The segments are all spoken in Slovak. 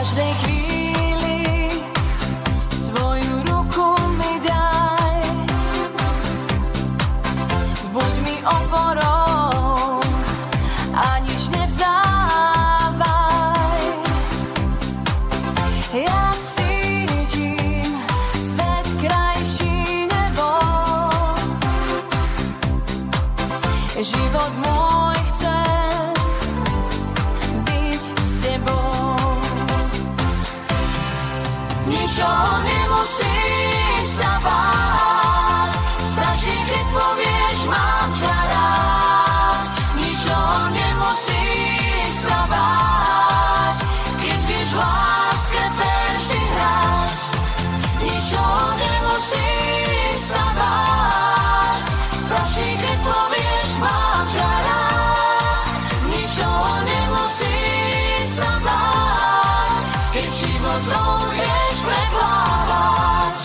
každej chvíli svoju ruku mi daj. Buď mi oporou a nič nevzdávaj. Ja cítim svet krajší nebo. Život môj chce byť s tebou. Ničoho nemusíš sa báť, stačí, keď povieš, mám ťa rád. Ničoho nemusíš sa báť, keď vieš v láske vždy hrať. Ničoho nemusíš sa báť, stačí, keď povieš, mám ťa rád. Ničoho nemusíš sa báť, keď život znovu vieš preplávať.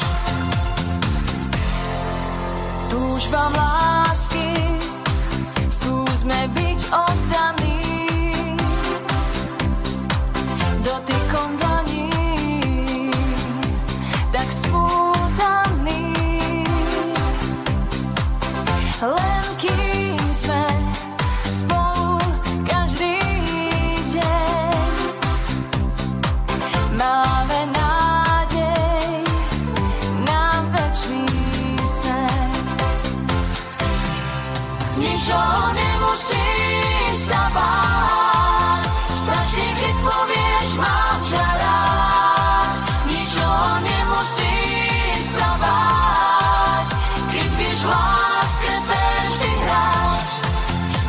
Túžbám lásky, skúsme byť oddaní. Dotykom dlaní, tak spútaný. Len kým sme spolu každý deň, máme nádej na večný sen. Ničoho nemusíš sa báť, stačí, keď povieš, mám ťa rád. Ničoho nemusíš sa báť, keď vieš v láske vždy hrať.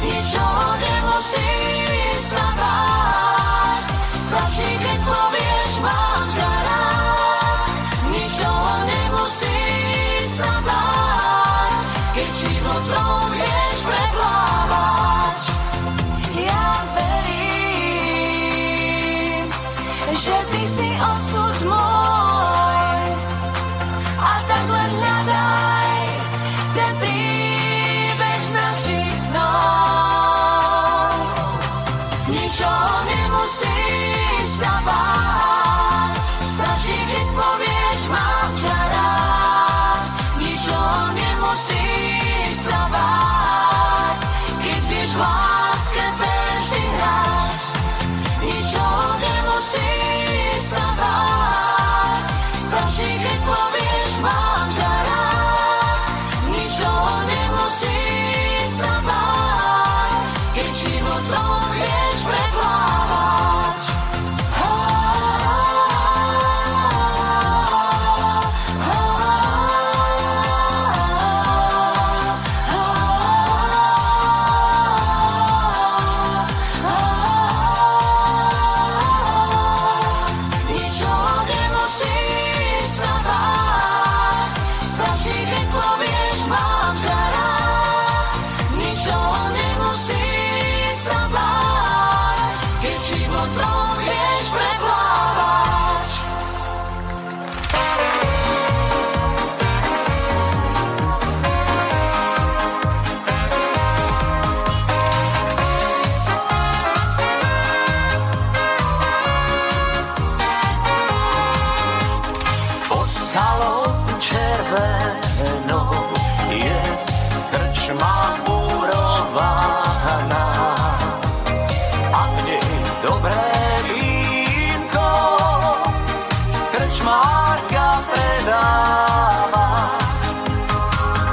Ničoho nemusíš sa báť, stačí, keď povieš, mám ťa rád. Ničoho nemusíš sa báť, keď život znovu vieš preplávať. Ja verím, že ty si osud môj, a tak len hľadaj ten príbeh z našich snov. Ničoho nemusíš sa báť, stačí, keď povieš, mám ťa rád. Ničoho nemusíš sa báť, keď vieš v láske vždy hrať. Ničoho nemusíš sa báť, stačí, keď povieš, mám ťa rád. Ničoho nemusíš sa báť, keď život znovu vieš preplávať. Ničoho nemusíš sa báť, stačí, keď povieš, mám ťa rád. Ničoho nemusíš sa báť, keď život znovu vieš preplávať. Pod skalou červenou je krčma murovaná a v nej dobré vínko krčmárka predáva.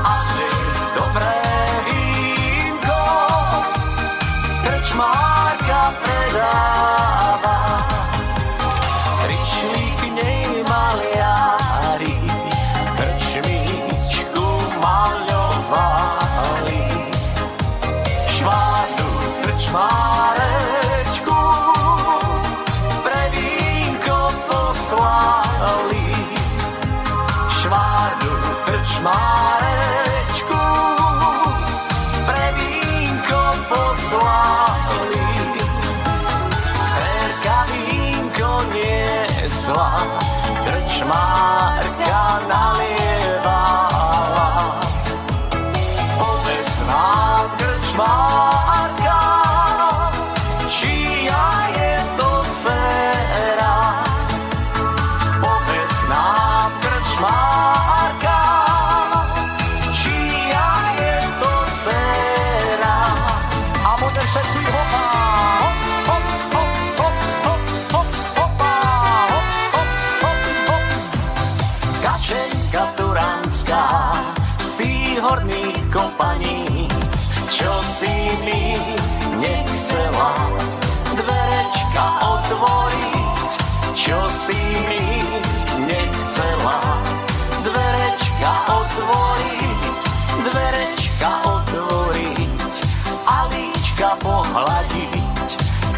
A v nej dobré vínko krčmárka predáva. Prišli k nej maliari, krčmičku maľovali. Švárnu krčmárečku pre vínko poslali. Švárnu krčmárečku pre vínko poslali. Dcerka vínko niesla, krčmárka nalievala. Povedz nám, krčmárka, čia je to dcera, horných kopaní, čo si mi nechcela dverečka otvoriť, čo si mi nechcela dverečka otvoriť, dverečka otvoriť a líčka pohľadiť.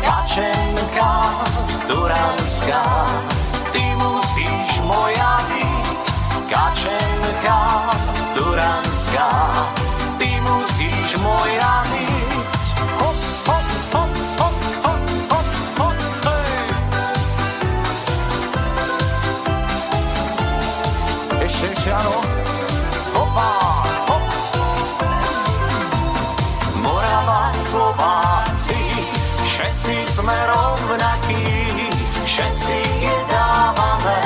Kačenka turanská, ty musíš moja byť. Kačenka turanská, ty musíš moja byť. Hop, hop, hop, hop, hop, hop, hop, hej. Ešte áno. Hopa, hop. Morava, Slováci, všetci sme rovnakí, všetci jedávame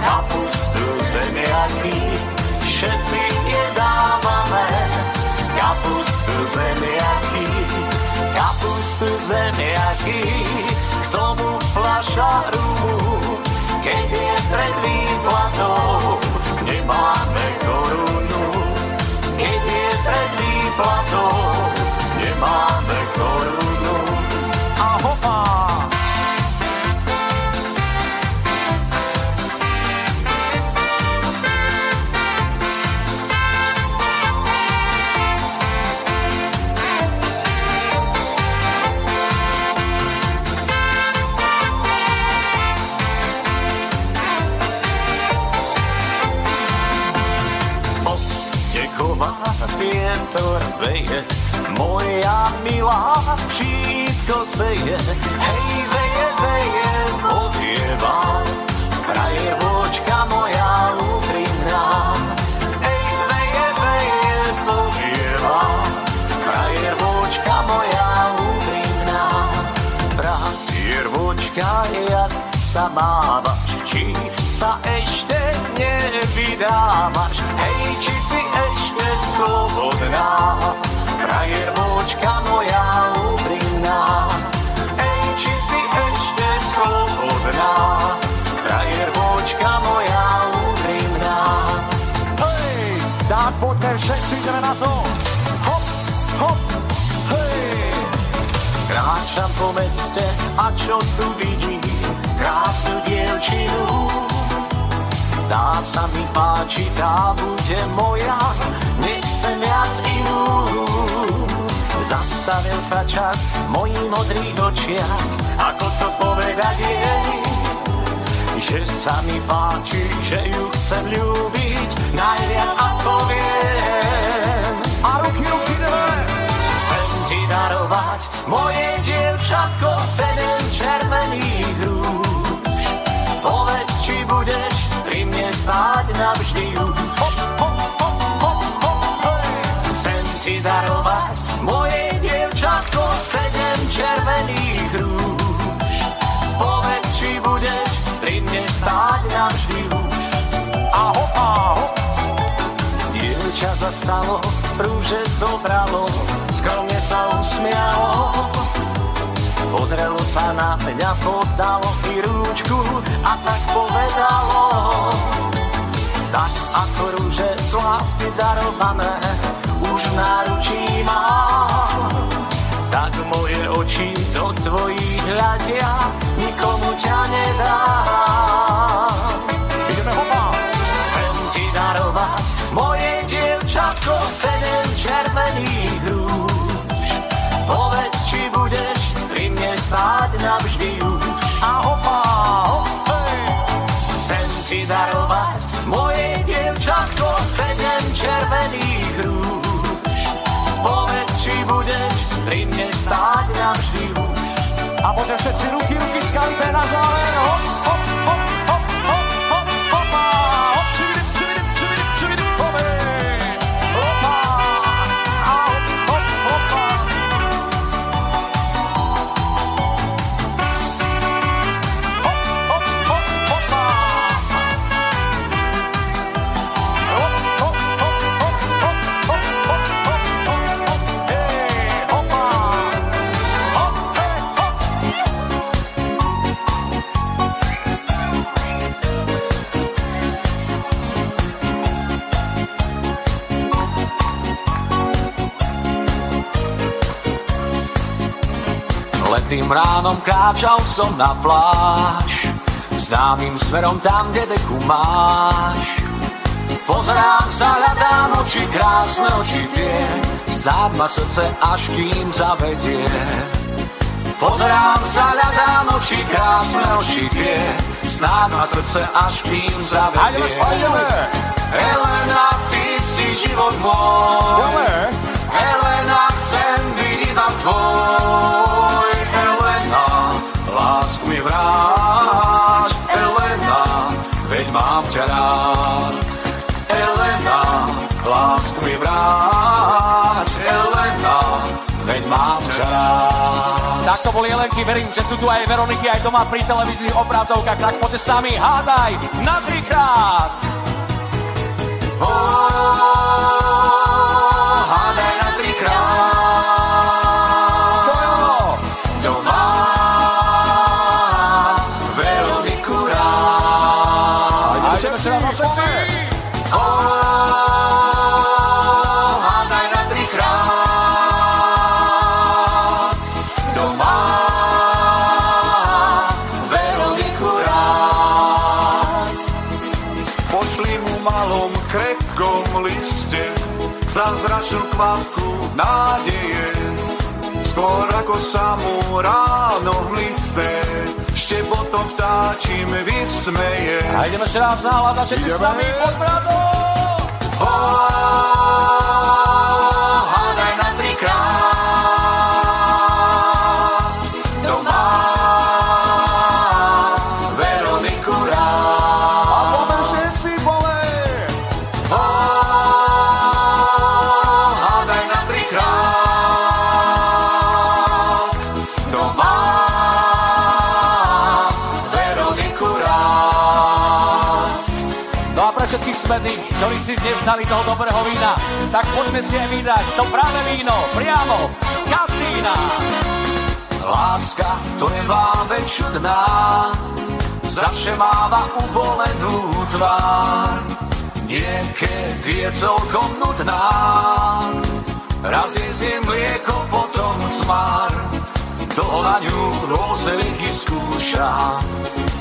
kapustu, zemiaky, všetci jedávame kapustu, zemiaky, kapustu, zemiaky, k tomu fľaša rumu, keď je pred výplatou, nemáme korunu, keď je pred výplatou, nemáme korunu. A hopa! Vietor veje, moja milá, všetko seje. Hej, veje, veje, povieva, praje vočka moja úprimná. Hej, veje, veje, povieva, praje vočka moja úprimná. Praje vočka, jak sa mávaš, či sa ešte nevydávaš. Hej, či si ešte slobodná, frajervočka moja úprimná. Ej, či si ešte slobodná, frajervočka moja úprimná. Hej, tak poďme všetci, ideme na to. Hop, hop, hej. Kráčam po meste a čo tu vidím, krásnu dievčinu. Tá sa mi páči, tá bude moja, nechcem viac inú. Zastavil sa čas v mojich modrých očiach, ako to povedať jej, že sa mi páči, že ju chcem ľúbiť najviac ako viem. A ruky, ruky, dve! Chcem ti darovať, moje dievčatko, 7 červených rúž. Povedz, či budeš pri mne stáť navždy už. Hop, hop, hop, hop, hop, hej. Chcem ti darovať, moje dievčatko, 7 červených rúž. Povedz, či budeš pri mne stáť navždy už. A hop, hop. Dievča zastalo, rúže zobralo, skromne sa usmialo. Pozrelo sa na mňa, podalo mi rúčku a tak povedalo. Tak ako rúže z lásky darované, už v náručí mám. Tak moje oči do tvojich hľadia, nikomu ťa nedám. Ideme hopa! Chcem ti darovať, moje dievčatko, 7 červených rúž. Povedz, či budeš pri mne stáť navždy už. A hopa, hop, hej. Chcem ti darovať, moje dievčatko, 7 červených rúž. Povedz, či budeš pri mne stáť navždy už. A poďme všetci ruky, ruky skalíme na záver. Hop, hop, hop, hop, hop, hop, hopa, hop, čuvidip, čuvidip, čuvidip, čuvidip, hopa, hopa, a hop, hop, hopa. Svätým ránom kráčal som na pláž, známym smerom tam, kde deku máš. Pozerám sa, hľadám oči, krásne oči tie, snáď ma srdce až kým zavedie. Pozerám sa, hľadám oči, krásne oči tie, snáď ma srdce až kým zavedie. Elena, ty si život môj, Elena, chcem byť iba tvoj. Elena, lásku mi vráť, Elena, veď mám ťa rád. Elena, lásku mi vráť, Elena, veď mám ťa rád. Tak to boli Elenky, verím, že sú tu aj Veroniky, aj doma pri televíznych obrazovkách, tak poďte s nami, hádaj na 3-krát. Hádaj na 3-krát. To je ono. Kto má Veroniku rád. A ideme sa na všetci. Hádaj na 3-krát. Kto má Veroniku rád. Pošli mu malom krehkom liste zázračnú kvapku nádeje. Skôr ako sa mu ráno hmliste, štebotom vtáčim vysmeje. A ideme ešte raz nahlas a všetci s nami, poď brato! Hádaj na 3-krát. Kto má Veroniku rád. A potom všetci pole. Hádaj na 3-krát. Kto má Veroniku rád. No a pre všetkých smedných, ktorí si dnes dali toho dobrého vína, tak poďme si aj vydať to práve víno priamo z kasína. Láska, to je váve čudná, zavšemáva ubolenú tvár. Niekedy je celkom nudná, raz je mlieko, potom cmar. Toho na ňu rôzne lieky skúša,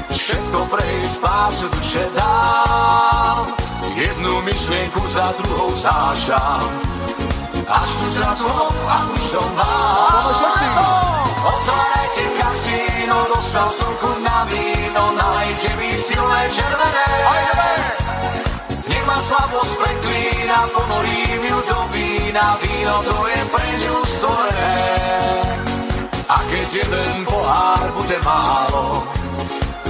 všetko pre jej spásu duše dám. Jednu myšlienku za druhou zášam, až tu zrazu hop a už to mám. Otvárajte kasíno, dostal som chuť na víno, nalejte mi silné červené. Nech ma slabosť preklína, ponorím ju do vína, víno to je pre ňu stvorené. A keď jeden pohár bude málo,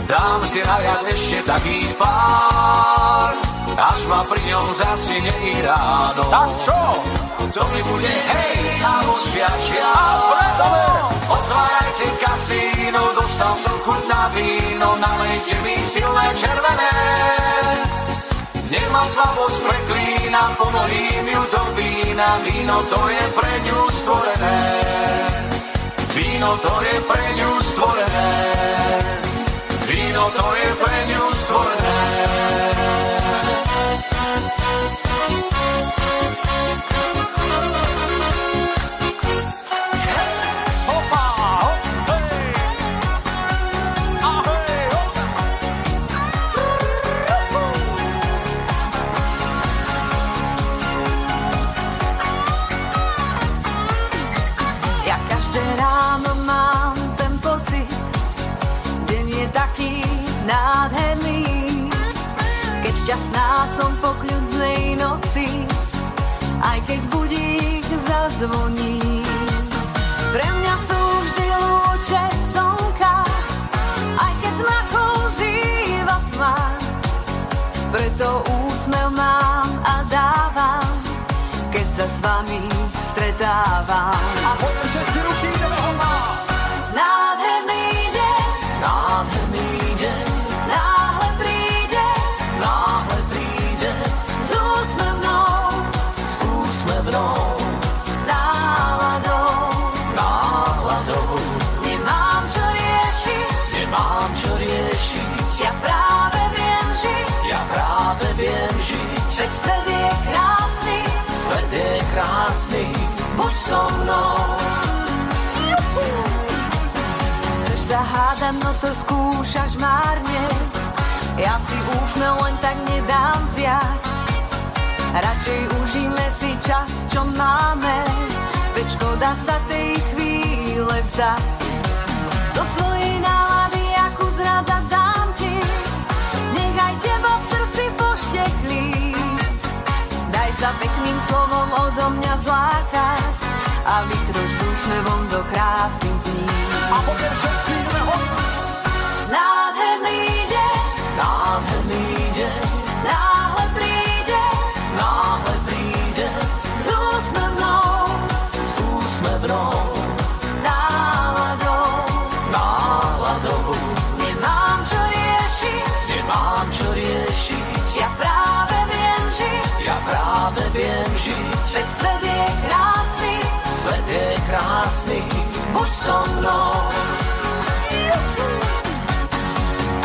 dám si naliať ešte taký pár, až ma pri ňom zasine i ráno. Tak čo? To mi bude hej a ošiačia. Otvárajte kasíno, dostal som chuť na víno, nalejte mi silné červené. Nech ma slabosť preklína, ponorím ju do vína, víno to je pre ňu stvorené. Víno to je pre ňu stvorené. Víno to je pre ňu stvorené. Nádherný, keď šťastná som po kľudnej noci, aj keď budík zazvoní. Pre mňa sú vždy lúče slnka, aj keď ma kolzíva tma. Preto úsmev mám a dávam, keď sa s vami stretávam. A poďme všetci ruky, ideme ho mám. Nádherný deň, Nádherný deň, náhle príde, náhle príde, s úsmevnou s úsmevnou náladou. náladou. Nemám čo riešiť, Nemám čo riešiť, ja práve viem žiť, ja práve viem žiť. veď svet je krásny, Svet je krásny, buď so mnou. sa hádať, no to skúšaš márne. Ja si úsmev len tak nedám vziať. Radšej užíme si čas, čo máme, veď škoda sa tej chvíle vzdať. Do svojej nálady akú zrada dám ti, nechaj teba v srdci pošteklí. Daj sa pekným slovom odo mňa zlákať a vytroš s úsmevom do krásnych dní. A poďme všetci hod. Nádherný deň, Nádherný deň, náhle príde, náhle príde, s úsmevnou s úsmevnou náladou. náladou. Nemám čo riešiť, Nemám čo riešiť, ja práve viem žiť, ja práve viem žiť. veď svet je krásny, Svet je krásny, buď so mnou.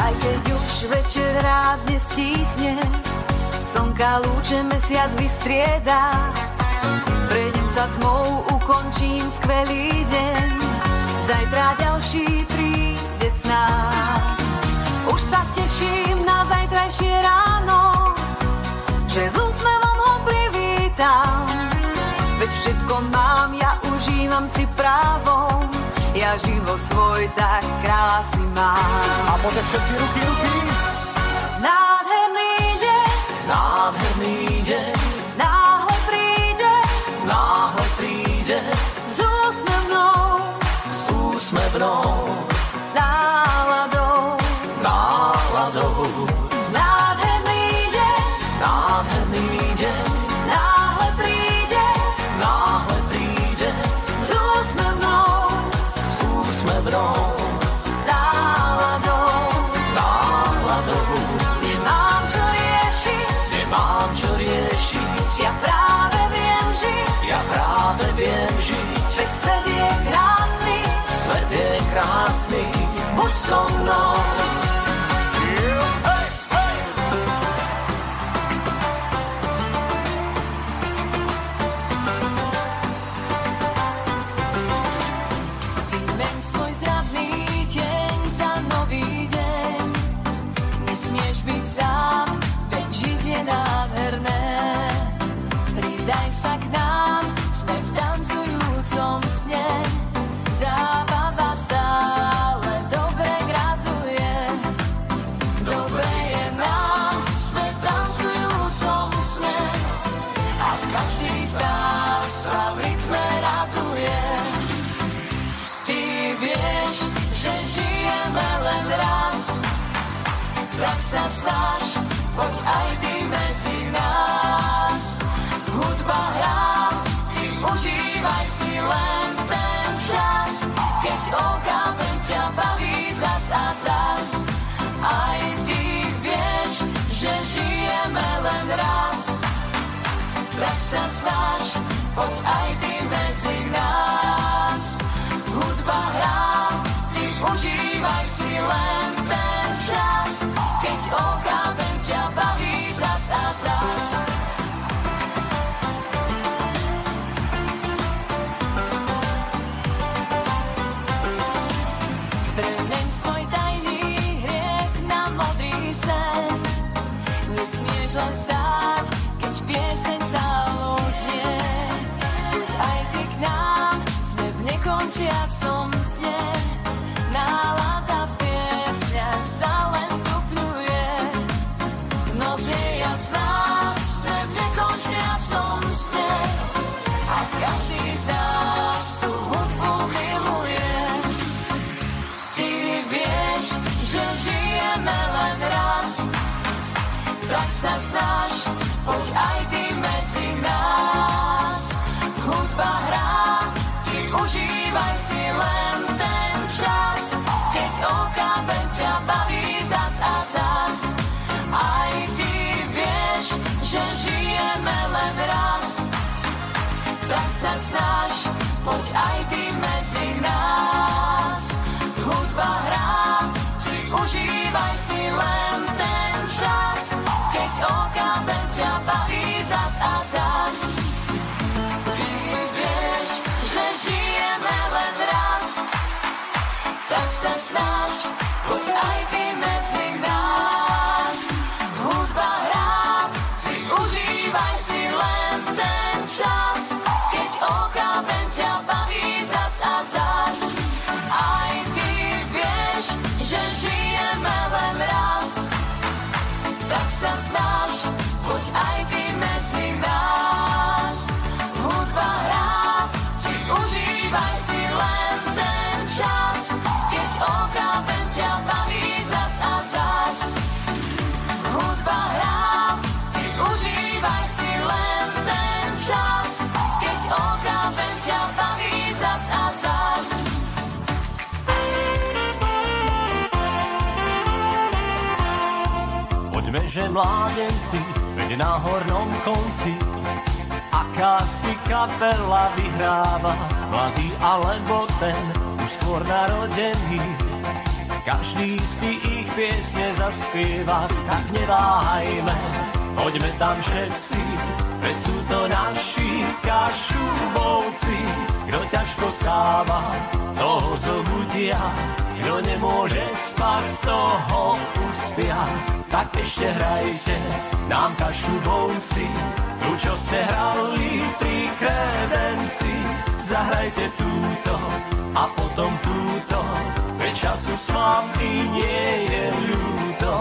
Aj keď už večer rázne stíchne, slnka lúče mesiac vystrieda, prejdem sa tmou, ukončím skvelý deň, zajtra ďalší príde snáď. Už sa teším na zajtrajšie ráno, že s úsmevom ho privítam, veď všetko mám, ja užívam si právom, ja život svoj tak krásny mám. A poďme všetci ruky. Nádherný deň, nádherný deň, náhle príde, náhle príde, s úsmevnou s úsmevnou náladou. náladou. Nádherný deň, Nádherný deň, náhle príde, náhle príde, s úsmevnou s úsmevnou náladou. náladou. Nemám čo riešiť, Nemám čo riešiť, ja práve viem žiť, ja práve viem žiť. veď svet je krásny, Svet je krásny, buď so mnou. Vymeň svoj zradný deň za nový deň, nesmieš byť sám, veď žiť je nádherné. Pridaj sa k nám, sme v tancujúcom sne, zábava stále dobre graduje. Dobre je nám, sme v tancujúcom sne a každý z nás sa v rytme raduje. Ty vieš, že žijeme len raz, tak sa snaž, poď aj ty medzi nás. Hudba hrá, ty užívaj si len ten čas, keď okápem ťa baví zas a zas. Aj ty vieš, že žijeme len raz, tak sa snaž, poď aj ty medzi nás. Hudba hrá, ty užívaj si len ten čas, keď okápem ťa baví zas a zas. Premeň svoj tajný hriech na modrý sen, nesmieš len stáť, keď pieseň zalúznie. Buď aj ty k nám, sme v nekončiacom sne, nálada v piesňach sa len stupňuje. Noc je jasná, sme v nekončiacom sne a každý z nás tú hudbu miluje. Ty vieš, že žijeme len raz, tak sa snaž, poď aj ty medzi nás. Hudba hrá, ty užívaj si len ten čas, keď okápem ťa baví zas a zas. Aj ty vieš, že žijeme len raz, tak sa snaž, poď aj ty medzi nás. Hudba hrá, ty užívaj si len ten čas, keď okápem ťa baví zas a zas. Ty vieš, že žijeme len raz, tak sa snaž, že žijeme len raz. Tak sa snaž, poď aj ty medzi nás. Hudba hrá, ty užívaj si len ten čas, keď okápem ťa baví zas a zas. Hudba hrá, ty užívaj si len ten čas, keď okápem ťa baví zas a zas. Poďme, že mládenci, veď na hornom konci akási kapela vyhráva, mladý alebo ten už skôr narodený. Každý si ich piesne zaspieva, tak neváhajme, poďme tam všetci, veď sú to naši kašubovci. Kto ťažko stáva, toho zobudia, kto nemôže spať, toho uspia. Tak ešte hrajte nám kašubovci, tu čo ste hrali pri kredenci. Zahrajte túto a potom túto, veď času s vami nie je ľúto.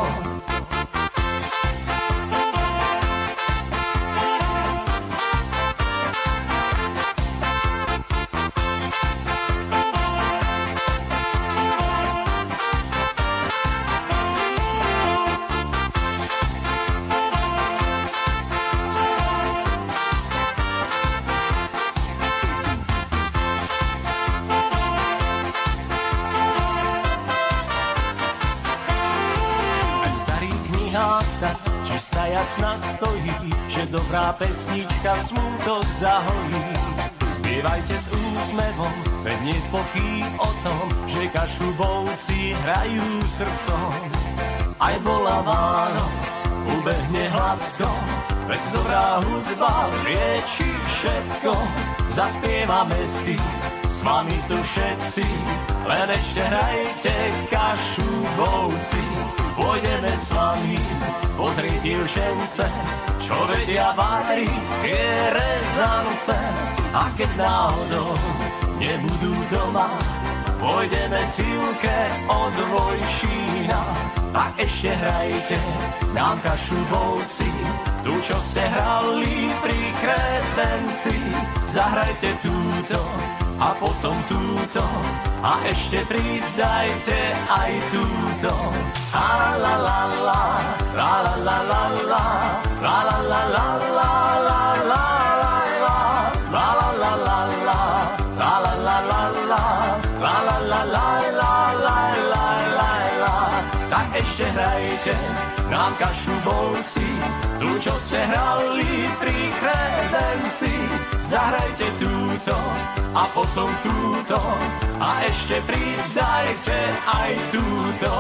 Či sa jasná stojí, že dobrá pesnička smútok zahojí. Spievajte s úsmevom, veď nie pochýb o tom, že kašubovci hrajú srdcom. Aj bola Vánoc, ubehne hladko, veď dobrá hudba lieči všetko. Zaspievame si s vami tu všetci, len ešte hrajte kašubovci. Pôjdeme s vami pozrieť dievčence, čo vedia variť tie rezance. A keď náhodou nebudú doma, pôjdeme cílke od Vojšína. Tak ešte hrajte nám kašubovci, tu čo ste hrali pri kretenci. Zahrajte túto a potom túto a ešte pridajte aj túto. La la la la, la la la la la, la la la la la, la la la la, la la la la, la la la la la, la la la la la, la la la la. Tak ešte hrajte nám kašubovci, tu čo ste hrali pri kredenci. Zahrajte túto a potom túto a ešte pridajte aj túto.